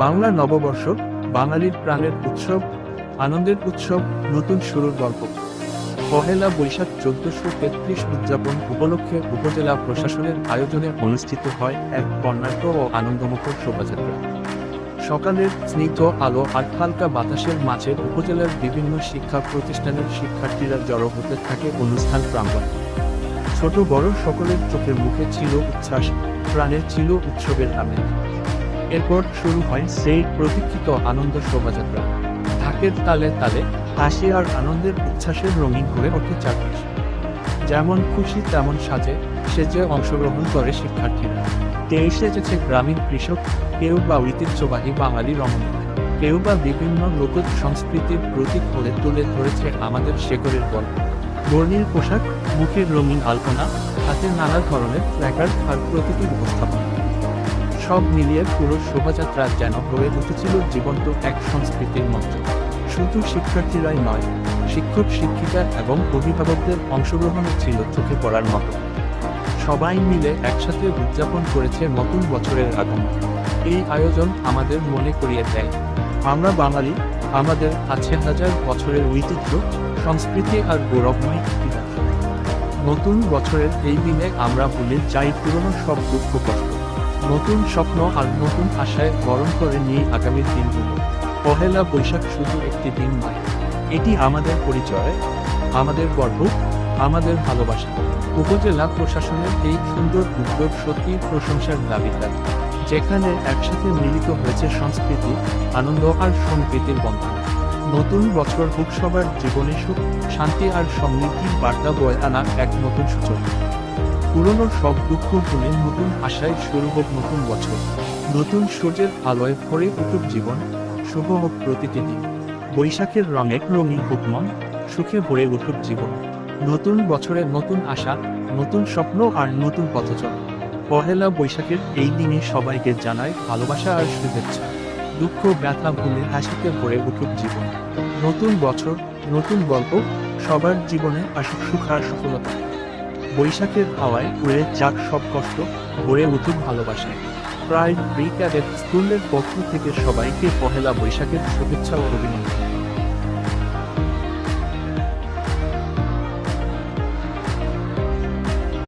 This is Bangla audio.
বাংলা নববর্ষ, বাঙালির প্রাণের উৎসব, আনন্দের উৎসব, নতুন শুরুর গল্প। পহেলা বৈশাখ 1433 উদযাপন উপলক্ষে উপজেলা প্রশাসনের আয়োজনে অনুষ্ঠিত হয় এক বর্ণাঢ্য ও আনন্দমুখর শোভাযাত্রা। সকালের স্নিগ্ধ আলো আর হালকা বাতাসের মাঝে উপজেলার বিভিন্ন শিক্ষা প্রতিষ্ঠানের শিক্ষার্থীরা জড়ো হতে থাকে অনুষ্ঠান প্রাঙ্গণে। ছোট বড় সকলের চোখের মুখে ছিল উচ্ছ্বাস, প্রাণে ছিল উৎসবের আমেজ। এরপর শুরু হয় সেই প্রতীক্ষিত আনন্দ শোভাযাত্রা। ঢাকের তালে তালে হাসি আর আনন্দের উচ্ছ্বাসের রঙিন হয়ে ওঠে চারপাশ। যেমন খুশি তেমন সেজে অংশগ্রহণ করে শিক্ষার্থীরা। কেউ সেজেছে গ্রামীণ কৃষক, কেউ বা ঐতিহ্যবাহী বাঙালি রমণী, কেউ বা বিভিন্ন লোক সংস্কৃতির প্রতীক হয়ে তুলে ধরেছে আমাদের শেকড়ের গল্প। বর্ণিল পোশাক, মুখের রঙিন আলপনা, হাতে নানা ধরনের প্ল্যাকার্ড আর প্রতীকীর উপস্থাপনা, সব মিলিয়ে পুরো শোভাযাত্রা যেন হয়ে উঠেছিল জীবন্ত এক সংস্কৃতির মঞ্চ। শুধু শিক্ষার্থীরাই নয়, শিক্ষক শিক্ষিকা এবং অভিভাবকদের অংশগ্রহণও ছিল চোখে পড়ার মতো। সবাই মিলে একসাথে উদযাপন করেছে নতুন বছরের আগমন। এই আয়োজন আমাদের মনে করিয়ে দেয়, আমরা বাঙালি, আমাদের আছে হাজার বছরের ঐতিহ্য, সংস্কৃতি আর গৌরবময় ইতিহাস। নতুন বছরের এই দিনে আমরা ভুলে যাই পুরনো সব দুঃখ কষ্ট, নতুন স্বপ্ন আর নতুন আশায় বরণ করে নিয়ে আগামীর দিনগুলো। পহেলা বৈশাখ শুধু একটি দিন নয়, এটি আমাদের পরিচয়, আমাদের গর্ব, আমাদের ভালোবাসা। উপজেলা প্রশাসনের এই সুন্দর উদ্যোগ সত্যি প্রশংসার দাবিদার, যেখানে একসাথে মিলিত হয়েছে সংস্কৃতি, আনন্দ আর সম্প্রীতির বন্ধন। নতুন বছর হোক সবার জীবনে সুখ, শান্তি আর সমৃদ্ধির বার্তা বয়ে আনা এক নতুন সূচনা। পুরনো সব দুঃখ ভুলে নতুন আশায় শুরু হোক নতুন বছর। নতুন সূর্যের আলোয় ভরে উঠুক জীবন, শুভ হোক প্রতিটি দিন। বৈশাখের রঙে রঙিন হোক মন, সুখে ভরে উঠুক জীবন। নতুন বছরে নতুন আশা, নতুন স্বপ্ন আর নতুন পথচলা। পহেলা বৈশাখের এই দিনে সবাইকে জানায় ভালোবাসা আর শুভেচ্ছা। দুঃখ ব্যথা ভুলে হাসিতে ভরে উঠুক জীবন। নতুন বছর, নতুন গল্প, সবার জীবনে আসুক সুখ আর সফলতা। বৈশাখের হাওয়ায় উড়ে যাক সব কষ্ট, ভরে উঠুক ভালোবাসায়। প্রাইড প্রি ক্যাডেট স্কুলের পক্ষ থেকে সবাইকে পহেলা বৈশাখের শুভেচ্ছা ও অভিনন্দন।